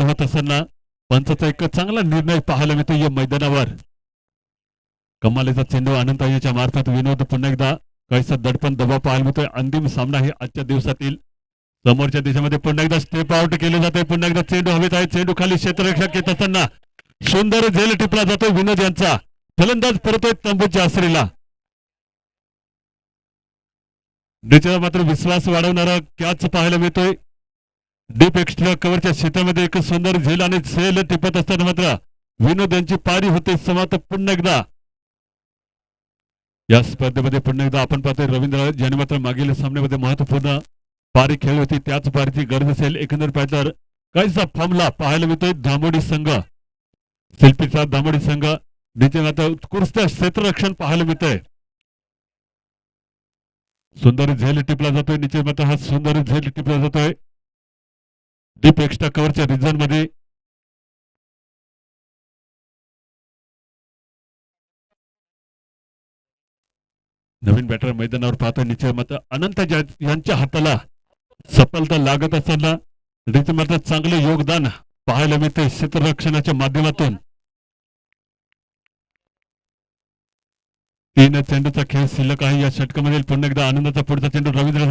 होत असताना पंचाचा एक चांगला निर्णय पाहायला मिळतो या मैदानावर. कमालीचा चेंडू अनंताईच्या मार्फत विनोद पुन्हा एकदा काहीसा दडपण दबाव पाहायला मिळतोय. अंतिम सामना हे आजच्या दिवसातील समोरच्या दिशेमध्ये पुन्हा एकदा स्टेप आउट केले जाते. पुन्हा एकदा चेंडू हवेत आहे. चेंडू खाली क्षेत्ररक्षक येत असताना सुंदर झेल टिपला जातो विनोद यांचा. फलंदाज परतोय तंबूच्या आसरीला. डिचला मात्र विश्वास वाढवणारा कॅच पाहायला मिळतोय. डीप एक्स्ट्रा कव्हरच्या क्षेत्रामध्ये एक सुंदर झेल आणि झेल टिपत असताना मात्र विनोद यांची पारी होते समाप्त. पुन्हा एकदा या स्पर्धेमध्ये पुन्हा एकदा आपण पाहतोय रवींद्र ज्याने मात्र मागील सामन्यामध्ये महत्वपूर्ण पारी खेळली होती त्याच पारीची गरज असेल. एकंदर पाहिजे तर काहीसा फॉर्मला पाहायला मिळतोय धामोडी संघ. शिल्पीचा धामोडी संघ डिचे मात्र उत्कृष्ट क्षेत्ररक्षण पाहायला मिळतंय. सुंदर झेल टिपला जातोय. निश्चित मात्र हा सुंदर झेल टिपला जातोय डीप एक्स्ट्रा कव्हरच्या रिजन मध्ये. नवीन बॅटर मैदानावर पाहतोय. निश्चित मात्र अनंत यांच्या हाताला सफलता लागत असताना डिचे मात्र चांगले योगदान पाहायला मिळते क्षेत्ररक्षणाच्या माध्यमातून. 3 चेंडूचा खेळ शिल्लक आहे या षटकामध्ये. पुन्हा एकदा आनंदाचा पुढचा चेंडू रवींद्र